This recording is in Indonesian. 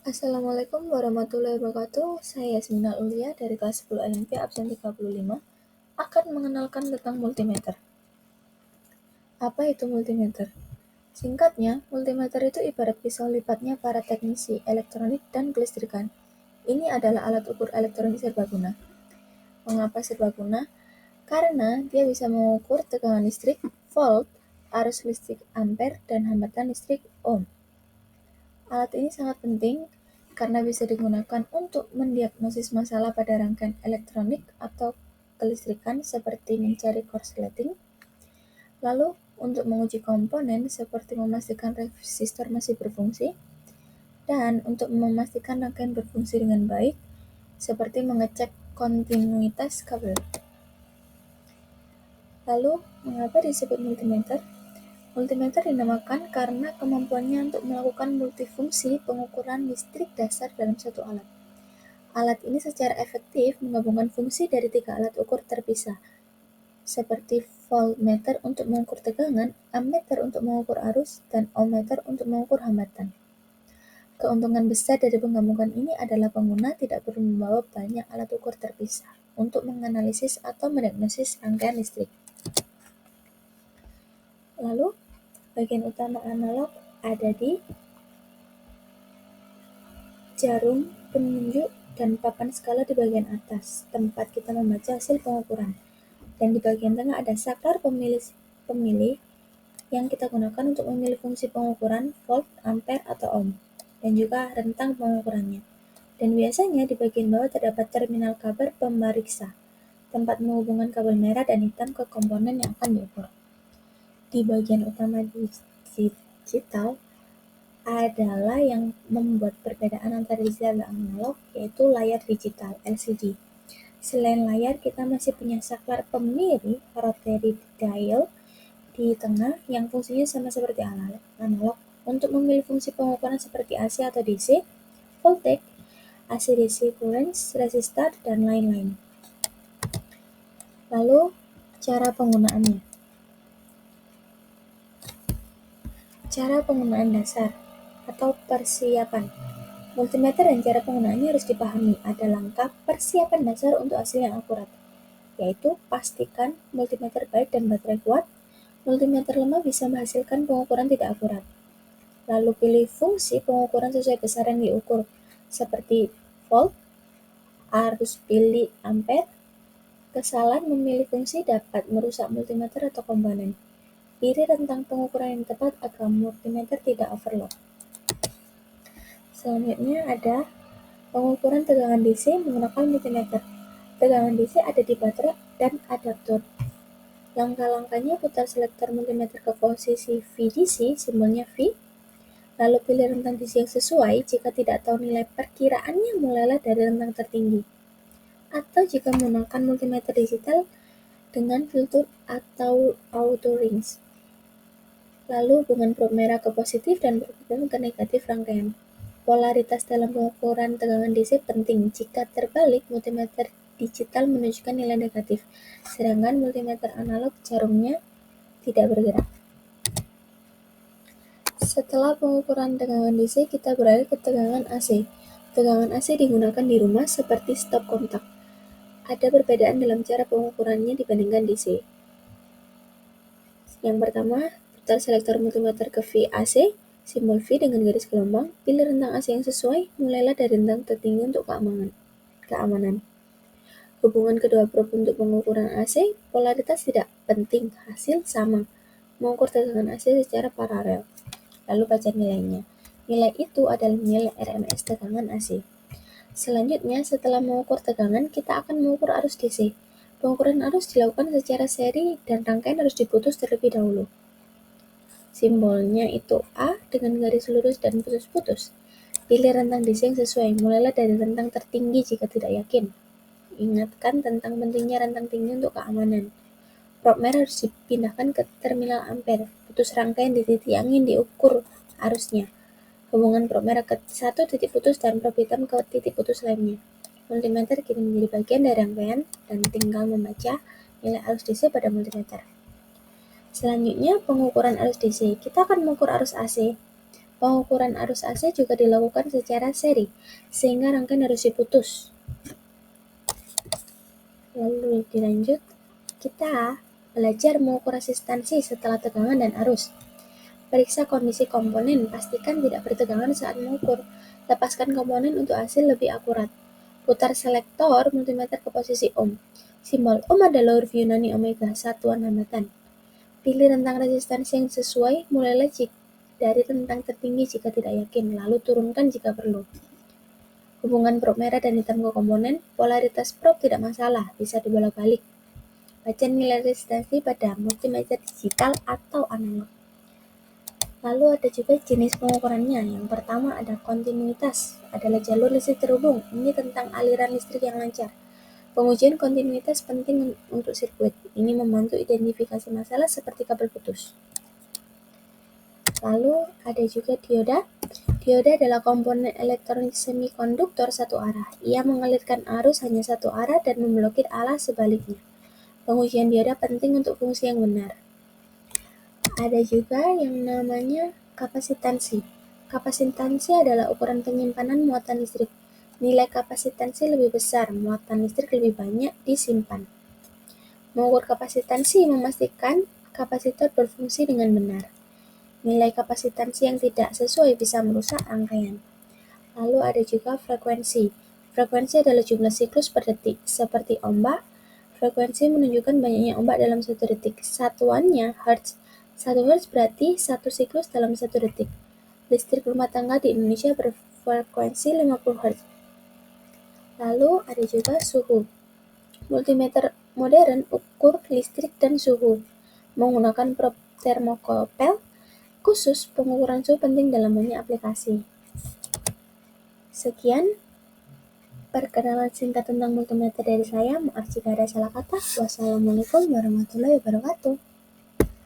Assalamualaikum warahmatullahi wabarakatuh. Saya Yasmina Ulia dari kelas 10 LMP absen 35 akan mengenalkan tentang multimeter. Apa itu multimeter? Singkatnya, multimeter itu ibarat pisau lipatnya para teknisi elektronik dan kelistrikan. Ini adalah alat ukur elektronik serbaguna. Mengapa serbaguna? Karena dia bisa mengukur tegangan listrik, volt, arus listrik ampere, dan hambatan listrik ohm. Alat ini sangat penting karena bisa digunakan untuk mendiagnosis masalah pada rangkaian elektronik atau kelistrikan seperti mencari korsleting, lalu untuk menguji komponen seperti memastikan resistor masih berfungsi, dan untuk memastikan rangkaian berfungsi dengan baik seperti mengecek kontinuitas kabel. Lalu, mengapa disebut multimeter? Multimeter dinamakan karena kemampuannya untuk melakukan multifungsi pengukuran listrik dasar dalam satu alat. Alat ini secara efektif menggabungkan fungsi dari 3 alat ukur terpisah, seperti voltmeter untuk mengukur tegangan, ammeter untuk mengukur arus, dan ohmmeter untuk mengukur hambatan. Keuntungan besar dari penggabungan ini adalah pengguna tidak perlu membawa banyak alat ukur terpisah untuk menganalisis atau mendiagnosis rangkaian listrik. Lalu, bagian utama analog ada di jarum, penunjuk, dan papan skala di bagian atas, tempat kita membaca hasil pengukuran. Dan di bagian tengah ada saklar pemilih yang kita gunakan untuk memilih fungsi pengukuran volt, ampere, atau ohm, dan juga rentang pengukurannya. Dan biasanya di bagian bawah terdapat terminal kabel pemeriksa, tempat menghubungkan kabel merah dan hitam ke komponen yang akan diukur. Di bagian utama digital adalah yang membuat perbedaan antara digital dan analog, yaitu layar digital (LCD). Selain layar, kita masih punya saklar pemilih rotary dial di tengah yang fungsinya sama seperti analog untuk memilih fungsi pengukuran seperti AC atau DC, voltage, AC/DC current, resistor, dan lain-lain. Lalu, cara penggunaannya. Cara penggunaan dasar atau persiapan. Multimeter dan cara penggunaannya harus dipahami. Ada langkah persiapan dasar untuk hasil yang akurat, yaitu pastikan multimeter baik dan baterai kuat. Multimeter lemah bisa menghasilkan pengukuran tidak akurat. Lalu pilih fungsi pengukuran sesuai besaran yang diukur, seperti volt, arus pilih ampere. Kesalahan memilih fungsi dapat merusak multimeter atau komponen. Pilih rentang pengukuran yang tepat agar multimeter tidak overload. Selanjutnya ada pengukuran tegangan DC menggunakan multimeter. Tegangan DC ada di baterai dan adaptor. Langkah-langkahnya, putar selektor multimeter ke posisi VDC, simbolnya V, lalu pilih rentang DC yang sesuai. Jika tidak tahu nilai perkiraannya, mulailah dari rentang tertinggi. Atau jika menggunakan multimeter digital dengan filter atau auto rings. Lalu hubungan probe merah ke positif dan probe hitam ke negatif rangkaian. Polaritas dalam pengukuran tegangan DC penting. Jika terbalik, multimeter digital menunjukkan nilai negatif, sedangkan multimeter analog jarumnya tidak bergerak. Setelah pengukuran tegangan DC, kita beralih ke tegangan AC. Tegangan AC digunakan di rumah seperti stop kontak. Ada perbedaan dalam cara pengukurannya dibandingkan DC. Yang pertama, putar selektor multimeter ke V AC, simbol V dengan garis gelombang, pilih rentang AC yang sesuai, mulailah dari rentang tertinggi untuk keamanan. Hubungan kedua probe untuk pengukuran AC, polaritas tidak penting, hasil sama. Mengukur tegangan AC secara paralel. Lalu baca nilainya. Nilai itu adalah nilai RMS tegangan AC. Selanjutnya, setelah mengukur tegangan, kita akan mengukur arus DC. Pengukuran arus dilakukan secara seri dan rangkaian harus diputus terlebih dahulu. Simbolnya itu A dengan garis lurus dan putus-putus. Pilih rentang DC yang sesuai, mulailah dari rentang tertinggi jika tidak yakin. Ingatkan tentang pentingnya rentang tinggi untuk keamanan. Probe merah harus dipindahkan ke terminal ampere. Putus rangkaian di titik yang ingin diukur arusnya. Hubungan probe merah ke satu titik putus dan probe hitam ke titik putus lainnya. Multimeter kini menjadi bagian dari rangkaian dan tinggal membaca nilai arus DC pada multimeter. Selanjutnya, pengukuran arus DC. Kita akan mengukur arus AC. Pengukuran arus AC juga dilakukan secara seri, sehingga rangkaian harus diputus. Lalu dilanjut, kita belajar mengukur resistansi setelah tegangan dan arus. Periksa kondisi komponen, pastikan tidak bertegangan saat mengukur. Lepaskan komponen untuk hasil lebih akurat. Putar selektor multimeter ke posisi ohm. Simbol ohm adalah huruf Yunani omega, satuan hambatan. Pilih rentang resistansi yang sesuai, mulailah dari rentang tertinggi jika tidak yakin, lalu turunkan jika perlu. Hubungan probe merah dan hitam ke komponen, polaritas probe tidak masalah, bisa dibolak-balik. Baca nilai resistansi pada multimeter digital atau analog. Lalu ada juga jenis pengukurannya. Yang pertama ada kontinuitas, adalah jalur listrik terhubung. Ini tentang aliran listrik yang lancar. Pengujian kontinuitas penting untuk sirkuit. Ini membantu identifikasi masalah seperti kabel putus. Lalu ada juga dioda. Dioda adalah komponen elektronik semikonduktor satu arah. Ia mengalirkan arus hanya satu arah dan memblokir arah sebaliknya. Pengujian dioda penting untuk fungsi yang benar. Ada juga yang namanya kapasitansi. Kapasitansi adalah ukuran penyimpanan muatan listrik. Nilai kapasitansi lebih besar, muatan listrik lebih banyak disimpan. Mengukur kapasitansi memastikan kapasitor berfungsi dengan benar. Nilai kapasitansi yang tidak sesuai bisa merusak rangkaian. Lalu ada juga frekuensi. Frekuensi adalah jumlah siklus per detik, seperti ombak. Frekuensi menunjukkan banyaknya ombak dalam satu detik. Satuannya Hertz. 1 Hertz berarti 1 siklus dalam 1 detik. Listrik rumah tangga di Indonesia berfrekuensi 50 Hz. Lalu ada juga suhu. Multimeter modern ukur listrik dan suhu. Menggunakan probe termokopel khusus, pengukuran suhu penting dalam banyak aplikasi. Sekian perkenalan singkat tentang multimeter dari saya. Maaf jika ada salah kata. Wassalamualaikum warahmatullahi wabarakatuh.